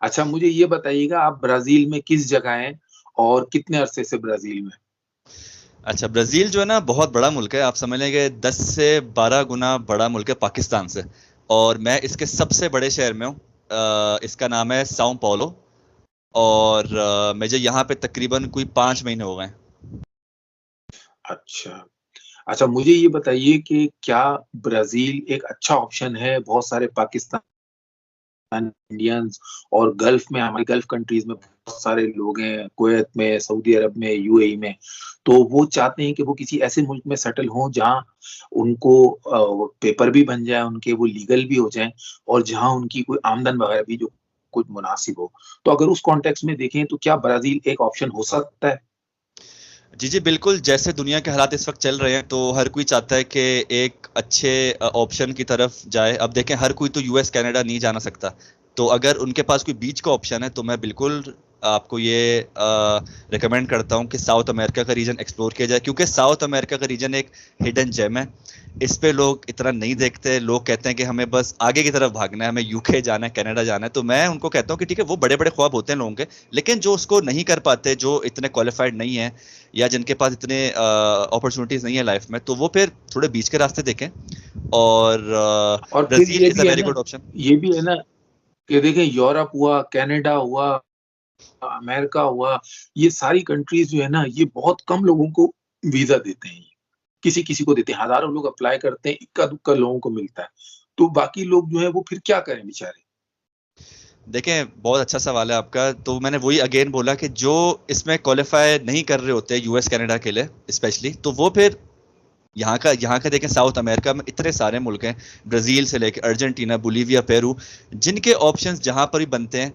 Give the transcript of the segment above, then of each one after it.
अच्छा, मुझे ये बताइएगा आप ब्राज़ील में किस जगह हैं और कितने अरसे से ब्राज़ील में? अच्छा, ब्राजील जो है ना बहुत बड़ा मुल्क है। आप समझ लेंगे 10 से 12 गुना बड़ा मुल्क है पाकिस्तान से। और मैं इसके सबसे बड़े शहर में हूँ। इसका नाम है साओ पाउलो। और मुझे यहाँ पे तकरीबन कोई 5 महीने हो गए हैं। अच्छा। अच्छा, मुझे ये बताइए कि क्या ब्राज़ील एक अच्छा ऑप्शन है? बहुत सारे इंडियंस और गल्फ में, हमारी गल्फ कंट्रीज़ में बहुत सारे लोग हैं, कुवैत में, सऊदी अरब में, यूएई में। तो वो चाहते हैं कि वो किसी ऐसे मुल्क में सेटल हों जहाँ उनको पेपर भी बन जाए उनके, वो लीगल भी हो जाएँ और जहाँ उनकी कोई आमदन वगैरह भी जो कुछ मुनासिब हो। तो अगर उस कॉन्टेक्स्ट में देखें तो क्या ब्राज़ील एक ऑप्शन हो सकता है? जी जी बिल्कुल, जैसे दुनिया के हालात इस वक्त चल रहे हैं तो हर कोई चाहता है कि एक अच्छे ऑप्शन की तरफ जाए। अब देखें, हर कोई तो यूएस कनाडा नहीं जाना सकता। तो अगर उनके पास कोई बीच का ऑप्शन है तो मैं बिल्कुल आपको ये रिकमेंड करता हूँ कि साउथ अमेरिका का रीजन एक्सप्लोर किया जाए, क्योंकि साउथ अमेरिका का रीजन एक हिडन जेम है। इस पे लोग इतना नहीं देखते। लोग कहते हैं कि हमें बस आगे की तरफ भागना है, हमें यूके जाना है, कनाडा जाना है। तो मैं उनको कहता हूँ कि ठीक है, वो बड़े बड़े ख्वाब होते हैं लोगों के, लेकिन जो उसको नहीं कर पाते, जो इतने क्वालिफाइड नहीं है या जिनके पास इतने अपॉर्चुनिटीज नहीं है लाइफ में, तो वो फिर थोड़े बीच के रास्ते देखें। और और फिर Brazil is a very good option. ये भी है ना कि देखें यूरोप हुआ, कनाडा हुआ, अमेरिका हुआ, ये सारी कंट्रीज़ जो है ना, ये बहुत कम लोगों को वीज़ा देते हैं। किसी-किसी को देते हैं, हज़ारों लोग अप्लाई करते हैं, इक्का-दुक्का लोगों को मिलता है। तो बाकी लोग जो हैं वो फिर क्या करें बेचारे? देखें, बहुत अच्छा सवाल है आपका। तो मैंने वही अगेन बोला कि जो इसमें क्वालिफाई नहीं कर रहे होते यूएस कनाडा के लिए स्पेशली, तो वो फिर यहाँ का देखें, साउथ अमेरिका में इतने सारे मुल्क हैं, ब्राजील से लेकर अर्जेंटीना, बोलीविया, पेरू, जिनके ऑप्शंस जहां पर भी बनते हैं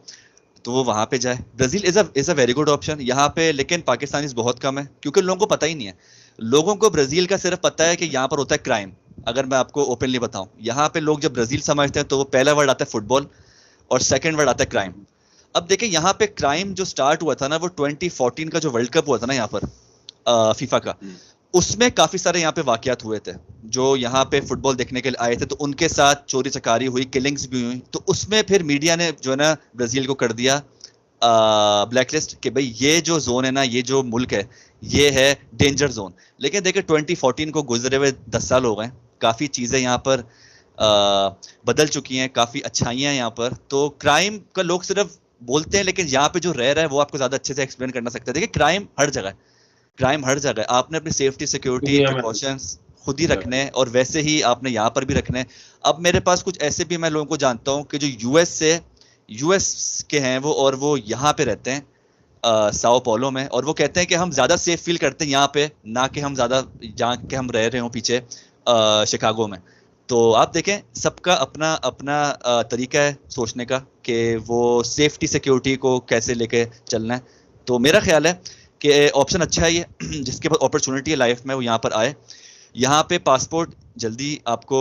तो वो वहां पे जाए। Brazil is a very good option यहाँ पे, लेकिन पाकिस्तानीज बहुत कम है क्योंकि लोगों को पता ही नहीं है। लोगों को ब्राजील का सिर्फ पता है कि यहाँ पर होता है क्राइम। अगर मैं आपको ओपनली बताऊं, यहाँ पे लोग जब ब्राजील समझते हैं तो वो पहला वर्ड आता है फुटबॉल और सेकंड वर्ड आता है क्राइम। अब देखिए, यहाँ पे क्राइम जो स्टार्ट हुआ था ना, वो 2014 का जो वर्ल्ड कप हुआ था ना यहाँ पर, फीफा का, हुँ। उसमें काफी सारे यहाँ पे वाकयात हुए थे। जो यहाँ पे फुटबॉल देखने के लिए आए थे तो उनके साथ चोरी चकारी हुई, किलिंग्स भी हुई। तो उसमें फिर मीडिया ने जो है ना ब्राजील को कर दिया ब्लैकलिस्ट कि भाई ये जो जोन है ना, ये जो मुल्क है, ये है डेंजर जोन। लेकिन देखिए, 2014 को गुजरे हुए 10 साल हो गए। काफी चीजें यहाँ पर बदल चुकी हैं, काफी अच्छाइयां हैं यहाँ पर। तो क्राइम का लोग सिर्फ बोलते हैं, लेकिन यहाँ पे जो रह रहा है वो आपको ज्यादा अच्छे से एक्सप्लेन करना सकता है। देखिए, क्राइम हर जगह है। क्राइम हर जगह है। आपने अपनी सेफ्टी, सिक्योरिटी, दुनिया में प्रिकॉशंस खुद ही रखने हैं, और वैसे ही आपने यहाँ पर भी रखने हैं। अब मेरे पास कुछ ऐसे भी मैं लोगों को जानता हूँ कि जो यूएस के हैं वो, और वो यहाँ पे रहते हैं साओ पोलो में, और वो कहते हैं कि हम ज्यादा सेफ फील करते हैं यहाँ पे, ना कि हम ज्यादा जहाँ के हम रह रहे हो पीछे शिकागो में। तो आप देखें, सबका अपना अपना तरीका है सोचने का कि वो सेफ्टी सिक्योरिटी को कैसे लेके चलना है। तो मेरा ख्याल है कि ऑप्शन अच्छा है ये जिसके पास अपॉर्चुनिटी है लाइफ में वो यहाँ पर आए। यहाँ पे पासपोर्ट जल्दी आपको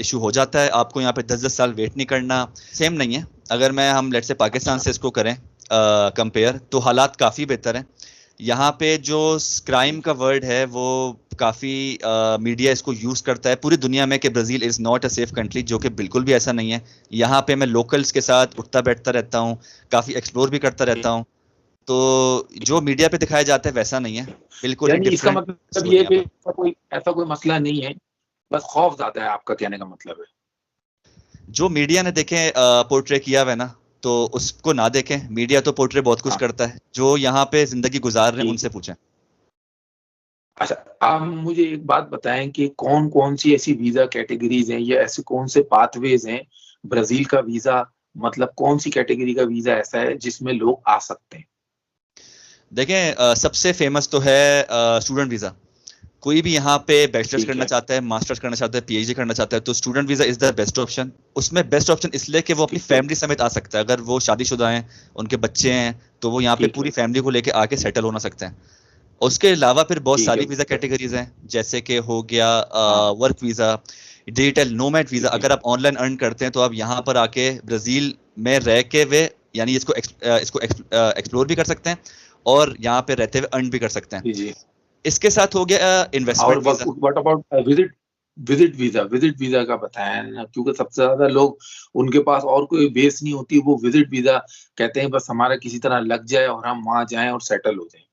इशू हो जाता है। आपको यहाँ पे 10-10 साल वेट नहीं करना। सेम नहीं है। अगर मैं हम लेट से पाकिस्तान अच्छा। से इसको करें कंपेयर, तो हालात काफ़ी बेहतर हैं। यहाँ पे जो क्राइम का वर्ड है वो काफ़ी मीडिया इसको यूज़ करता है पूरी दुनिया में कि Brazil is not a safe country, जो कि बिल्कुल भी ऐसा नहीं है। यहाँ पे मैं लोकल्स के साथ उठता बैठता रहता हूँ, काफ़ी एक्सप्लोर भी करता रहता हूँ। तो जो मीडिया पे दिखाया जाता है वैसा नहीं है, बिल्कुल ही यानी इसका डिफरेंट मतलब ये स्टोरी है यहाँ कि पर। ऐसा कोई मसला नहीं है, बस खौफ ज़्यादा है, आपका कहने का मतलब है। जो मीडिया ने देखें पोर्ट्रे किया हुआ है ना, तो उसको ना देखें। मीडिया तो पोर्ट्रे बहुत कुछ हाँ, करता है। जो यहाँ पे जिंदगी गुजार रहे हैं ठीक उनसे है। पूछें। अच्छा, आप मुझे एक बात बताएँ कि कौन-कौन सी ऐसी वीज़ा कैटेगरीज़ हैं या ऐसे कौन से पाथवेज़ हैं, ब्राज़ील का वीज़ा मतलब कौन-सी कैटेगरी का वीज़ा ऐसा है जिसमें लोग आ सकते हैं? देखें, सबसे फेमस तो है स्टूडेंट वीजा। कोई भी यहाँ पे बैचलर्स ठीक करना है, चाहता है, मास्टर्स करना चाहता है, पीएचडी करना चाहता है, तो student visa is the best option. उसमें बेस्ट ऑप्शन इसलिए कि वो अपनी ठीक है, फैमिली समेत आ सकता है। अगर वो शादीशुदा हैं, उनके बच्चे हैं, तो वो यहाँ पे ठीक पूरी है, फैमिली को लेके आके सेटल होना सकते हैं। उसके अलावा फिर बहुत ठीक है, सारी वीजा कैटेगरीज हैं, जैसे कि हो गया हाँ, work visa, digital nomad visa. ठीक है, अगर आप ऑनलाइन अर्न करते हैं तो आप यहाँ पर आके ब्राजील में रह के वे, यानी इसको एक्सप्लोर भी कर सकते हैं और यहाँ पे रहते हुए अर्न भी कर सकते हैं। जी, जी। इसके साथ हो गया और investment visa. What about visit? Visit visa का बताया ना, क्योंकि सबसे ज्यादा लोग, उनके पास और कोई बेस नहीं होती, वो विजिट वीजा कहते हैं बस हमारा किसी तरह लग जाए और हम वहां जाएं और सेटल हो जाएं।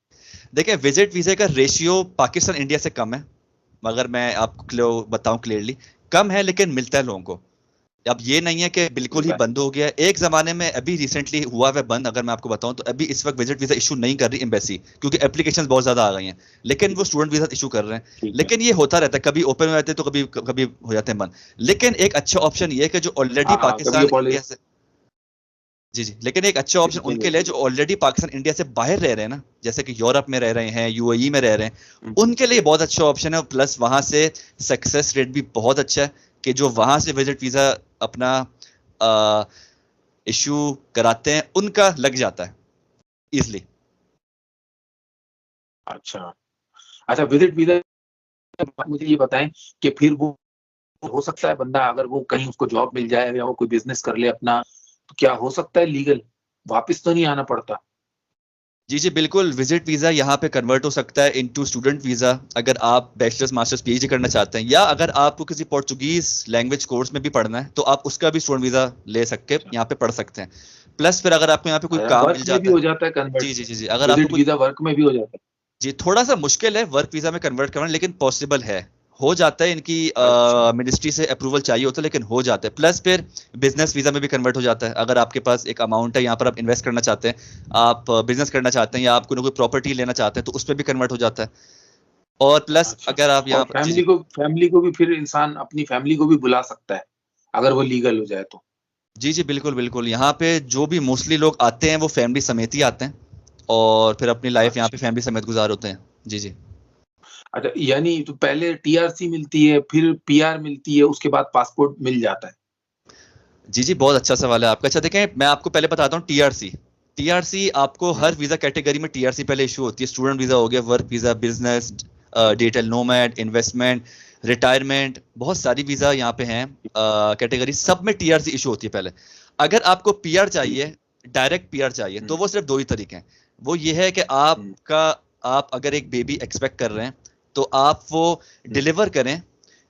देखिए विजिट वीजे का रेशियो पाकिस्तान इंडिया से कम है, मगर मैं आपको बताऊं क्लियरली, कम है लेकिन मिलता है लोगों को। अब ये नहीं है कि बिल्कुल ही बंद हो गया। एक जमाने में, अभी रिसेंटली हुआ है बंद, अगर मैं आपको बताऊं तो अभी इस वक्त विजिट वीजा इशू नहीं कर रही एम्बेसी, क्योंकि एप्लीकेशंस बहुत ज्यादा आ गई हैं, लेकिन वो स्टूडेंट वीजा इशू कर रहे हैं। लेकिन ये होता रहता है, कभी ओपन हो जाते हैं तो कभी कभी हो जाते हैं बंद। लेकिन एक अच्छा ऑप्शन ये है कि जो ऑलरेडी पाकिस्तान इंडिया से, जी जी, लेकिन एक अच्छा ऑप्शन उनके लिए जो ऑलरेडी पाकिस्तान इंडिया से बाहर रह रहे हैं ना, जैसे कि यूरोप में रह रहे हैं, यूएई में रह रहे हैं, उनके लिए बहुत अच्छा ऑप्शन है। प्लस वहां से सक्सेस रेट भी बहुत अच्छा है कि जो वहां से विजिट वीजा अपना इशू कराते हैं उनका लग जाता है इजली। अच्छा अच्छा, विजिट वीजा, मुझे ये बताएं कि फिर वो हो सकता है बंदा, अगर वो कहीं उसको जॉब मिल जाए या वो कोई बिजनेस कर ले अपना, तो क्या हो सकता है लीगल, वापस तो नहीं आना पड़ता? जी जी बिल्कुल, विजिट वीजा यहाँ पे कन्वर्ट हो सकता है इनटू स्टूडेंट वीजा, अगर आप बैचलर्स मास्टर्स पीएचडी करना चाहते हैं, या अगर आपको किसी पोर्चुगीज लैंग्वेज कोर्स में भी पढ़ना है तो आप उसका भी स्टूडेंट वीजा ले सकते यहाँ पे पढ़ सकते हैं। प्लस फिर अगर आपको यहाँ पे कोई काम वर्क मिल में भी जाता है, हो जाता है कन्वर्ट? जी जी जी जी, अगर आपको विजिट कुछ, वीजा वर्क में भी हो जाता जी थोड़ा सा मुश्किल है वर्क वीजा में कन्वर्ट करना, लेकिन पॉसिबल है, हो जाता है। इनकी है? अच्छा मिनिस्ट्री से अप्रूवल चाहिए होता है, लेकिन हो जाता है। प्लस फिर बिजनेस वीजा में भी कन्वर्ट हो जाता है, अगर आपके पास एक अमाउंट है यहाँ पर, आप इन्वेस्ट करना चाहते हैं, आप बिजनेस करना चाहते हैं, या आप कोई प्रॉपर्टी लेना चाहते हैं, तो उस पर भी कन्वर्ट हो जाता है। और प्लस अच्छा। अगर आप और यहाँ पर, जी जी, फैमिली को भी फिर इंसान अपनी फैमिली को भी बुला सकता है अगर वो लीगल हो जाए तो? जी जी बिल्कुल बिल्कुल, यहाँ पे जो भी मोस्टली लोग आते हैं वो फैमिली समेत ही आते हैं, और फिर अपनी लाइफ यहाँ पे अच्छा फैमिली समेत गुजार होते हैं। जी जी। अच्छा, यानी तो पहले टीआरसी मिलती है, फिर पीआर मिलती है, उसके बाद पासपोर्ट मिल जाता है? जी जी बहुत अच्छा सवाल है आपका। अच्छा देखें, मैं आपको पहले बताता हूँ टीआरसी। टीआरसी आपको हर वीजा कैटेगरी में टीआरसी पहले इशू होती है। स्टूडेंट वीजा हो गया, work visa, business, digital nomad, investment, retirement, बहुत सारी वीजा यहाँ पे हैं कैटेगरी, सब में टीआरसी इशू होती है पहले। अगर आपको पीआर चाहिए, डायरेक्ट पीआर चाहिए, तो वो सिर्फ दो ही तरीके हैं। वो ये है कि आपका, आप अगर एक बेबी एक्सपेक्ट कर रहे हैं तो आप वो डिलीवर करें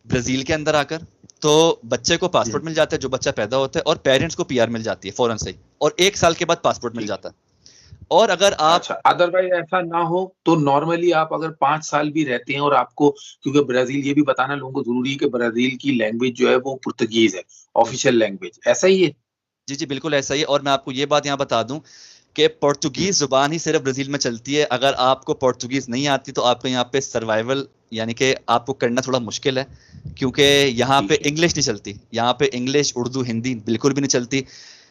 ब्राजील के अंदर आकर, तो बच्चे को पासपोर्ट मिल जाता है जो बच्चा पैदा होता है, और पेरेंट्स को पीआर मिल जाती है फौरन से ही, और 1 साल के बाद पासपोर्ट मिल जाता है। और अगर आप, अच्छा, अदरवाइज ऐसा ना हो तो नॉर्मली आप अगर 5 साल भी रहते हैं और आपको, क्योंकि ब्राजील, ये भी बताना लोगों को जरूरी है कि ब्राजील की लैंग्वेज जो है वो पुर्तगीज है, ऑफिशियल लैंग्वेज, ऐसा ही है? जी जी बिल्कुल ऐसा ही है। और मैं आपको ये बात यहाँ बता दूं कि पोर्तुगीज जुबान ही सिर्फ ब्राजील में चलती है। अगर आपको पोर्तुगीज नहीं आती तो आपको यहाँ पे सर्वाइवल, यानी कि आपको करना थोड़ा मुश्किल है, क्योंकि यहाँ पे इंग्लिश नहीं चलती। यहाँ पे इंग्लिश, उर्दू, हिंदी बिल्कुल भी नहीं चलती।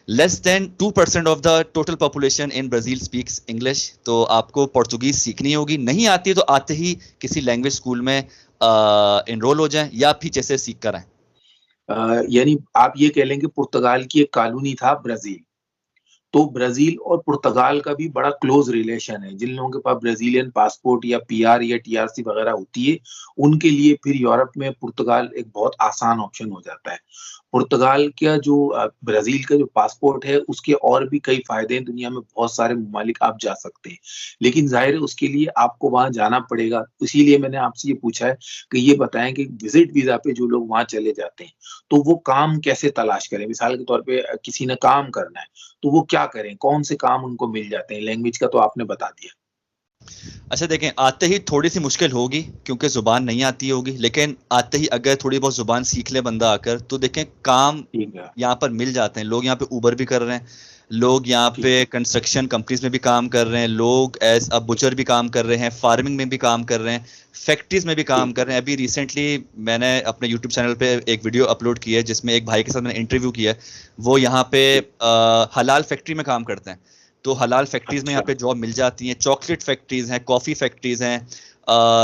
Less than 2% of the total population in Brazil speaks English. तो आपको पोर्तुगीज सीखनी होगी, नहीं आती तो आते ही किसी लैंग्वेज स्कूल में इनरोल हो जाएं, या पीछे से सीख कर आए। यानी आप ये कह लेंगे पुर्तगाल की एक कॉलोनी था ब्राजील, तो ब्राजील और पुर्तगाल का भी बड़ा क्लोज रिलेशन है। जिन लोगों के पास ब्राजीलियन पासपोर्ट या पीआर या टीआरसी वगैरह होती है, उनके लिए फिर यूरोप में पुर्तगाल एक बहुत आसान ऑप्शन हो जाता है। पुर्तगाल का जो ब्राजील का जो पासपोर्ट है, उसके और भी कई फायदे हैं, दुनिया में बहुत सारे ममालिक आप जा सकते हैं, लेकिन जाहिर है उसके लिए आपको वहां जाना पड़ेगा। इसीलिए मैंने आपसे ये पूछा है कि ये बताएं कि विजिट वीजा पे जो लोग वहां चले जाते हैं तो वो काम कैसे तलाश करें? मिसाल के तौर पे किसी ने काम करना है तो वो क्या करें, कौन से काम उनको मिल जाते हैं? लैंग्वेज का तो आपने बता दिया। अच्छा देखें, आते ही थोड़ी सी मुश्किल होगी क्योंकि जुबान नहीं आती होगी, लेकिन आते ही अगर थोड़ी बहुत जुबान सीख ले बंदा आकर, तो देखें काम ठीक है। यहाँ पर मिल जाते हैं। लोग यहाँ पे ऊबर भी कर रहे हैं, लोग यहाँ पे कंस्ट्रक्शन कंपनीज में भी काम कर रहे हैं, लोग एज अ बुचर भी काम कर रहे हैं, फार्मिंग में भी काम कर रहे हैं, फैक्ट्रीज में भी काम कर रहे हैं। अभी रिसेंटली मैंने अपने यूट्यूब चैनल पे एक वीडियो अपलोड की है जिसमें एक भाई के साथ मैंने इंटरव्यू किया है। वो यहाँ पे हलाल फैक्ट्री में काम करते हैं, तो हलाल फैक्ट्रीज में यहाँ पे जॉब मिल जाती हैं। चॉकलेट फैक्ट्रीज हैं, कॉफी फैक्ट्रीज हैं,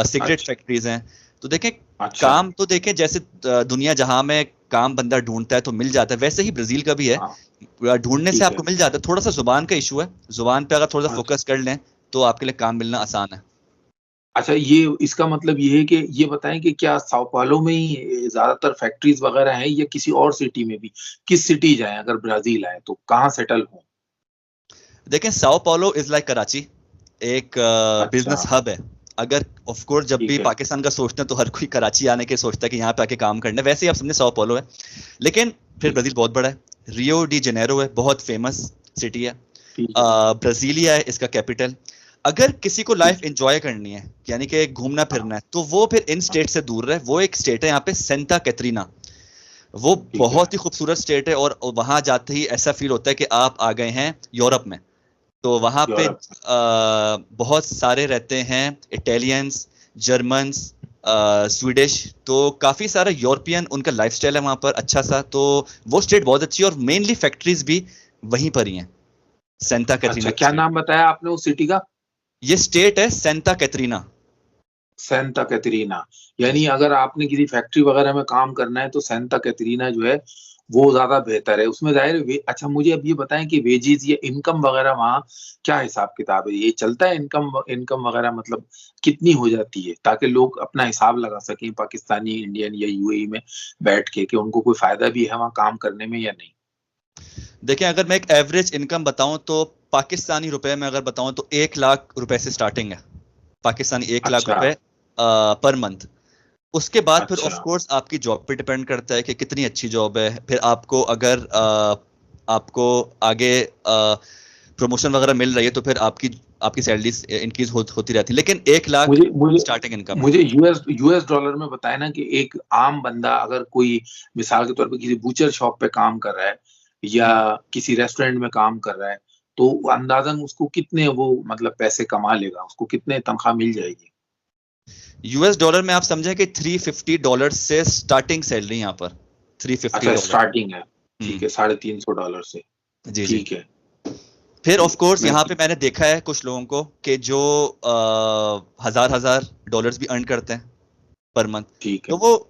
सिगरेट फैक्ट्रीज हैं। तो देखें काम, तो देखें जैसे दुनिया जहां में काम बंदा ढूंढता है तो मिल जाता है, वैसे ही ब्राजील का भी है, ढूंढने से आपको मिल जाता है। थोड़ा सा जुबान का इशू है, जुबान पे अगर थोड़ा सा फोकस कर लें तो आपके लिए काम मिलना आसान है। अच्छा, ये इसका मतलब ये है कि ये बताएं कि क्या साओ पाउलो में ही ज्यादातर फैक्ट्रीज वगैरह हैं या किसी और सिटी में भी? किस सिटी जाएं अगर ब्राजील आए तो, कहाँ सेटल हो? देखें Sao Paulo is like Karachi, एक बिजनेस हब है। अगर ऑफ कोर्स जब भी पाकिस्तान का सोचते हैं तो हर कोई कराची आने के सोचता है कि यहाँ पे आके काम करना है, वैसे ही आप समझे साओ पौलो है। लेकिन फिर ब्राजील बहुत बड़ा है, रियो डी जेनेरो है, बहुत फेमस सिटी है, ब्राजीलिया है इसका कैपिटल। अगर किसी को लाइफ एंजॉय करनी है, यानी कि घूमना फिरना है, तो वो फिर इन स्टेट से दूर रहे। वो एक स्टेट है यहाँ पे सेंटा कैटरीना, वो बहुत ही खूबसूरत स्टेट है, और वहां जाते ही ऐसा फील होता है कि आप आ गए हैं यूरोप में। तो वहां पे बहुत सारे रहते हैं इटालियंस, जर्मन्स, स्वीडिश, तो काफी सारा यूरोपियन उनका लाइफस्टाइल है वहां पर अच्छा सा। तो वो स्टेट बहुत अच्छी है, और मेनली फैक्ट्रीज भी वहीं पर ही हैं, सेंटा कैटरीना। अच्छा, क्या नाम बताया आपने उस सिटी का? ये स्टेट है सेंटा कैटरीना। सेंटा कैटरीना, यानी अगर आपने किसी फैक्ट्री वगैरह में काम करना है तो सेंटा कैटरीना जो है वो ज्यादा बेहतर है। उसमें जाहिर अच्छा, मुझे अब ये बताएं कि वेजेस या इनकम वगैरह वहाँ क्या हिसाब किताब है? ये चलता है इनकम इनकम वगैरह, मतलब कितनी हो जाती है, ताकि लोग अपना हिसाब लगा सकें पाकिस्तानी, इंडियन या यूएई में बैठ के, कि उनको कोई फायदा भी है वहाँ काम करने में या नहीं? देखिए, अगर मैं एक एवरेज इनकम बताऊं तो पाकिस्तानी रुपए में अगर बताऊं तो 1 लाख रुपए से स्टार्टिंग है, पाकिस्तानी 1 लाख रुपए पर मंथ। उसके बाद फिर ऑफ कोर्स आपकी जॉब पे डिपेंड करता है कि कितनी अच्छी जॉब है। फिर आपको अगर आपको आगे प्रमोशन वगैरह मिल रही है तो फिर आपकी सैलरी इंक्रीज होती रहती है। लेकिन 1 लाख स्टार्टिंग इनकम है। मुझे यूएस डॉलर में बताया ना कि एक आम बंदा अगर कोई मिसाल के तौर पे किसी बूचर शॉप पे काम कर रहा है या किसी रेस्टोरेंट में काम कर रहा है, तो अंदाजन उसको कितने वो मतलब पैसे कमा लेगा, उसको कितने तनख्वाह मिल जाएगी? यूएस डॉलर में आप समझे कि $350 से स्टार्टिंग सैलरी यहाँ पर। $350 स्टार्टिंग है, ठीक है, $350 से। जी ठीक है। फिर ऑफ कोर्स यहाँ पे मैंने देखा है कुछ लोगों को कि जो हजार डॉलर्स भी अर्न करते हैं पर मंथ। ठीक है, तो वो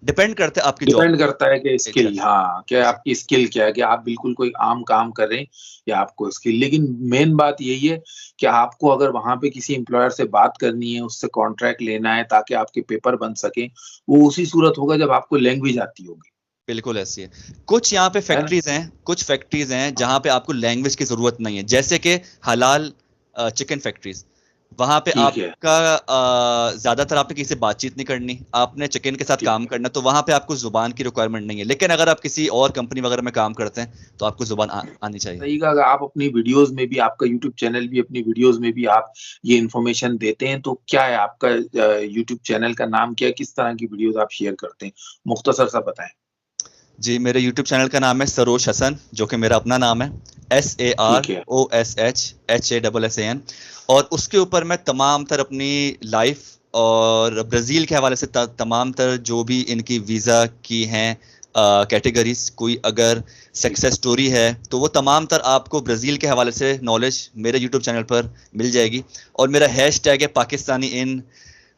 डिपेंड करता है आपकी जॉब, डिपेंड करता है कि स्किल, हाँ, क्या आपकी स्किल क्या है, कि आप बिल्कुल कोई आम काम कर रहे हैं या आपको स्किल। लेकिन मेन बात यही है कि आपको अगर वहां पे किसी एम्प्लॉयर से बात करनी है, उससे कॉन्ट्रैक्ट लेना है ताकि आपके पेपर बन सके, वो उसी सूरत होगा जब आपको लैंग्वेज आती होगी। बिल्कुल ऐसी है। कुछ यहाँ पे फैक्ट्रीज हैं जहाँ पे आपको लैंग्वेज की जरूरत नहीं है, जैसे कि हलाल चिकन फैक्ट्रीज। वहां पे आपका ज्यादातर आपने किसी से बातचीत नहीं करनी, आपने चिकन के साथ काम करना, तो वहां पे आपको जुबान की रिक्वायरमेंट नहीं है। लेकिन अगर आप किसी और कंपनी वगैरह में काम करते हैं तो आपको जुबान आनी चाहिए। सही कहा, अगर आप अपनी वीडियोस में भी, आपका यूट्यूब चैनल भी, अपनी वीडियोस में भी आप ये इन्फॉर्मेशन देते हैं, तो क्या है आपका यूट्यूब चैनल का नाम, क्या है, किस तरह की वीडियोस आप शेयर करते हैं, मुख्तसर सा बताएं। जी, मेरे YouTube चैनल का नाम है सरोज हसन, जो कि मेरा अपना नाम है, SAROSHHASSAN। और उसके ऊपर मैं तमाम तर अपनी लाइफ और ब्राज़ील के हवाले से तमाम तर जो भी इनकी वीज़ा की हैं कैटेगरीज, कोई अगर सक्सेस स्टोरी है तो वो तमाम तर आपको ब्राज़ील के हवाले से नॉलेज मेरे यूट्यूब चैनल पर मिल जाएगी। और मेरा हैशटैग है पाकिस्तानी इन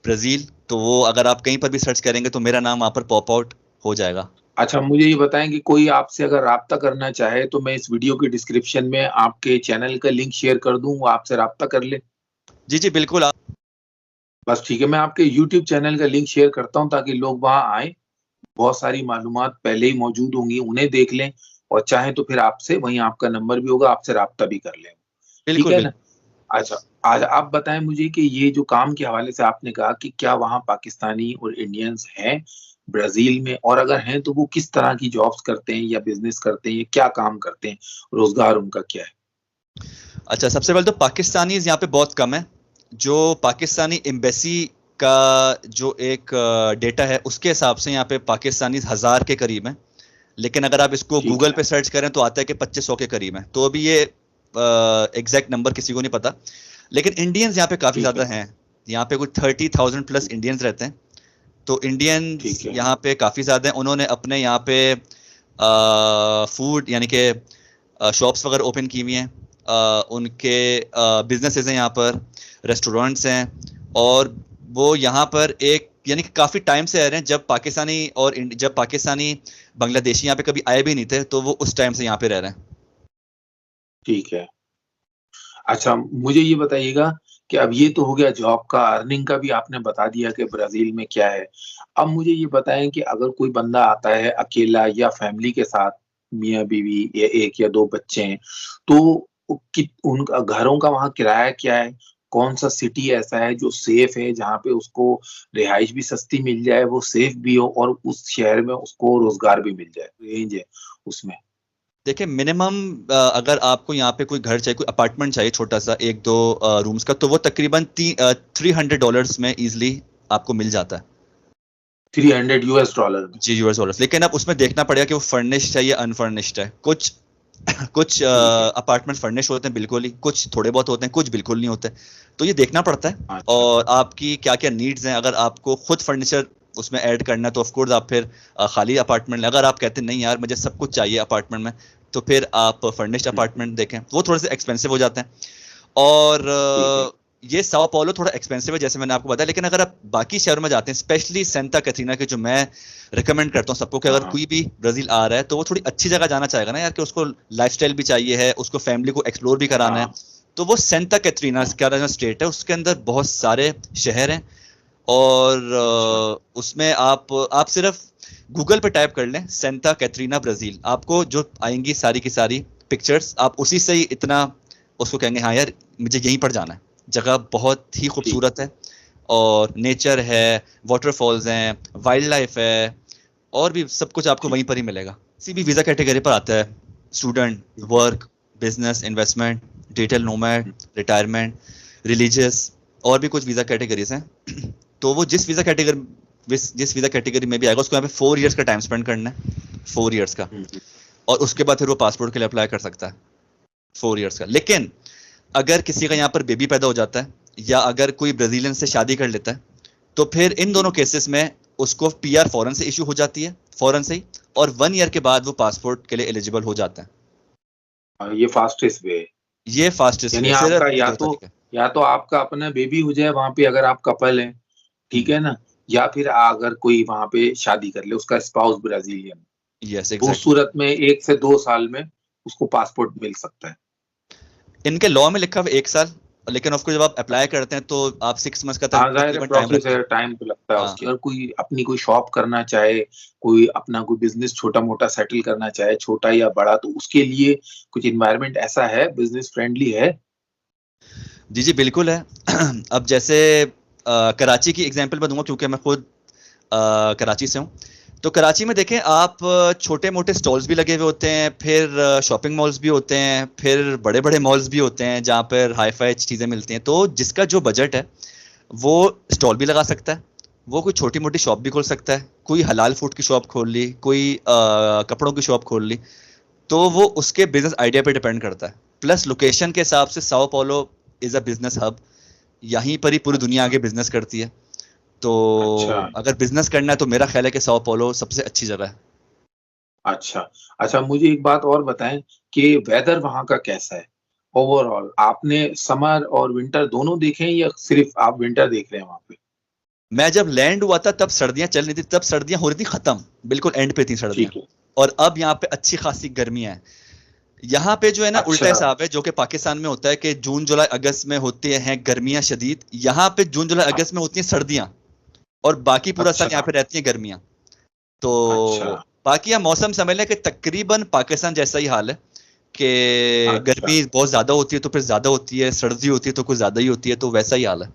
ब्राज़ील, तो वो अगर आप कहीं पर भी सर्च करेंगे तो मेरा नाम वहाँ पर पॉप आउट हो जाएगा। अच्छा, मुझे ये बताएं कि कोई आपसे अगर राब्ता करना चाहे तो मैं इस वीडियो के डिस्क्रिप्शन में आपके चैनल का लिंक शेयर कर दूं, वो आपसे राब्ता कर ले? जी बिल्कुल। बस ठीक है, मैं आपके यूट्यूब चैनल का लिंक शेयर करता हूं ताकि लोग वहां आए, बहुत सारी मालूमात पहले ही मौजूद होंगी, उन्हें देख लें, और चाहे तो फिर आपसे वहीं आपका नंबर भी होगा, आपसे राब्ता भी कर लें। ठीक है ना? अच्छा, आज आप बताएं मुझे कि ये जो काम के हवाले से आपने कहा कि क्या वहाँ पाकिस्तानी और इंडियंस हैं ब्राजील में, और अगर हैं तो वो किस तरह की जॉब्स करते हैं या बिजनेस करते हैं या क्या काम करते हैं, रोजगार उनका क्या है? अच्छा, सबसे पहले तो पाकिस्तानीज यहाँ पे बहुत कम है। जो पाकिस्तानी एम्बेसी का जो एक डेटा है उसके हिसाब से यहाँ पे पाकिस्तानी 1000 के करीब हैं। लेकिन अगर आप इसको गूगल पे सर्च करें तो आता है कि 2500 के करीब है। तो अभी ये एग्जैक्ट नंबर किसी को नहीं पता। लेकिन इंडियंस यहाँ पे काफी ज्यादा हैं, यहाँ पे कुछ 30,000 प्लस इंडियंस रहते हैं। तो इंडियंस यहाँ पे काफी ज्यादा हैं। उन्होंने अपने यहाँ पे फूड यानी कि शॉप्स वगैरह ओपन की हुई हैं, उनके बिजनेसेस हैं यहाँ पर, रेस्टोरेंट्स हैं, और वो यहाँ पर एक यानी कि काफी टाइम से आ रहे हैं। जब पाकिस्तानी बांग्लादेशी यहाँ पे कभी आए भी नहीं थे, तो वो उस टाइम से यहाँ पे रह रहे हैं। ठीक है। अच्छा, मुझे ये बताइएगा कि अब ये तो हो गया जॉब का, अर्निंग का भी आपने बता दिया कि ब्राजील में क्या है। अब मुझे ये बताएं कि अगर कोई बंदा आता है अकेला या फैमिली के साथ, मियाँ बीवी या 1 या 2 बच्चे हैं, तो उनका घरों का वहाँ किराया क्या है, कौन सा सिटी ऐसा है जो सेफ है, जहाँ पे उसको रिहाइश भी सस्ती मिल जाए, वो सेफ भी हो और उस शहर में उसको रोजगार भी मिल जाए, रेंज है उसमें। देखिए मिनिमम अगर आपको यहाँ पे कोई घर चाहिए, कोई अपार्टमेंट चाहिए छोटा सा 1-2 रूम्स का, तो वो तकरीबन $300 में इजिली आपको मिल जाता है। $300 जी, यूएस डॉलर। लेकिन अब उसमें देखना पड़ेगा कि वो फर्निश्ड है या अनफर्निश्ड है। कुछ कुछ अपार्टमेंट फर्निश होते हैं बिल्कुल ही, कुछ थोड़े बहुत होते हैं, कुछ बिल्कुल नहीं होते, तो ये देखना पड़ता है। अच्छा। और आपकी क्या क्या नीड्स हैं, अगर आपको खुद फर्नीचर उसमें ऐड करना है तो ऑफकोर्स आप फिर खाली अपार्टमेंट लें। अगर आप कहते हैं नहीं यार मुझे सब कुछ चाहिए अपार्टमेंट में, तो फिर आप फर्निश्ड अपार्टमेंट देखें, वो थोड़े से एक्सपेंसिव हो जाते हैं। और ये साओ पाउलो थोड़ा एक्सपेंसिव है जैसे मैंने आपको बताया, लेकिन अगर आप बाकी शहरों में जाते हैं, स्पेशली सेंटा कैटरीना के, जो मैं रिकमेंड करता हूँ सबको कि अगर कोई भी ब्राजील आ रहा है तो वो थोड़ी अच्छी जगह जाना चाहेगा ना यार, कि उसको लाइफस्टाइल भी चाहिए है, उसको फैमिली को एक्सप्लोर भी कराना है, तो वो सेंटा कैटरीना का स्टेट है, उसके अंदर बहुत सारे शहर हैं। और उसमें आप सिर्फ गूगल पे टाइप कर लें सेंटा कैटरीना ब्राजील, आपको जो आएंगी सारी की सारी पिक्चर्स, आप उसी से ही इतना उसको कहेंगे हाँ यार मुझे यहीं पर जाना है। जगह बहुत ही खूबसूरत है और नेचर है, वाटरफॉल्स हैं, वाइल्ड लाइफ है, और भी सब कुछ आपको वहीं पर ही मिलेगा। किसी भी वीज़ा कैटेगरी पर आता है, student, work, business, investment, digital nomad, retirement, religious, और भी कुछ वीज़ा कैटेगरीज हैं। तो वो जिस वीज़ा कैटेगरी में भी आएगा उसको यहाँ पे 4 इयर्स का टाइम स्पेंड करना है, 4 इयर्स का, और उसके बाद फिर वो पासपोर्ट के लिए अप्लाई कर सकता है 4 इयर्स का। लेकिन अगर किसी का यहाँ पर बेबी पैदा हो जाता है या अगर कोई ब्राजीलियन से शादी कर लेता है, तो फिर इन दोनों केसेस में उसको पीआर फौरन से इशू हो जाती है, फौरन से ही, और 1 ईयर के बाद वो पासपोर्ट के लिए एलिजिबल हो जाता है। ये फास्टेस्ट वे है। ये फास्टेस्ट यानी आपका या तो आपका अपना बेबी हो जाए वहां पे अगर आप कपल हैं, ठीक है ना, या फिर अगर कोई वहां पे शादी कर ले उसका स्पाउस ब्राजीलियन, यस उस एग्जैक्टली। सूरत में 1 से 2 साल में उसको पासपोर्ट मिल सकता है। इनके लॉ में लिखा हुआ 1 साल, लेकिन ऑफ कोर्स जब आप अप्लाई करते हैं तो आप 6 मंथ्स का जाहिर प्रोसेस है, टाइम तो लगता है उसकी। और कोई अपनी कोई शॉप करना चाहे, कोई अपना कोई बिजनेस छोटा मोटा सेटल करना चाहे, छोटा या बड़ा, तो उसके लिए कुछ इन्वायरमेंट ऐसा है, बिजनेस फ्रेंडली है। जी जी बिल्कुल है। अब जैसे कराची की एग्जांपल मैं दूंगा क्योंकि मैं खुद कराची से हूँ। तो कराची में देखें आप, छोटे मोटे स्टॉल्स भी लगे हुए होते हैं, फिर शॉपिंग मॉल्स भी होते हैं, फिर बड़े बड़े मॉल्स भी होते हैं जहाँ पर हाई फाई चीज़ें मिलती हैं। तो जिसका जो बजट है वो स्टॉल भी लगा सकता है, वो कोई छोटी मोटी शॉप भी खोल सकता है, कोई हलाल फूड की शॉप खोल ली, कोई कपड़ों की शॉप खोल ली, तो वो उसके बिजनेस आइडिया पे डिपेंड करता है। प्लस लोकेशन के हिसाब से Sao Paulo is a business hub, यहीं पर ही पूरी दुनिया आगे बिजनेस करती है। तो अगर बिजनेस करना है तो मेरा ख्याल है कि साओ पाउलो सबसे अच्छी जगह है। अच्छा, मुझे एक बात और बताएं कि वेदर वहाँ का कैसा है ओवरऑल? आपने समर और विंटर दोनों देखे हैं या सिर्फ आप विंटर देख रहे हैं वहाँ पे? मैं जब लैंड हुआ था तब सर्दियां चल रही थी, तब सर्दियां हो रही थी खत्म, बिल्कुल एंड पे थी सर्दियां, और अब यहाँ पे अच्छी खासी गर्मियां हैं। यहाँ पे जो है ना उल्टा हिसाब है, जो कि पाकिस्तान में होता है कि जून जुलाई अगस्त में होती हैं गर्मियां शदीद, यहाँ पे जून जुलाई अगस्त में होती हैं सर्दियां, और बाकी पूरा साल यहाँ पे रहती हैं गर्मियां। तो बाकी यहाँ मौसम समझ लें कि तकरीबन पाकिस्तान जैसा ही हाल है, कि गर्मी बहुत ज्यादा होती है तो फिर ज्यादा होती है, सर्दी होती है तो कुछ ज्यादा ही होती है, तो वैसा ही हाल है।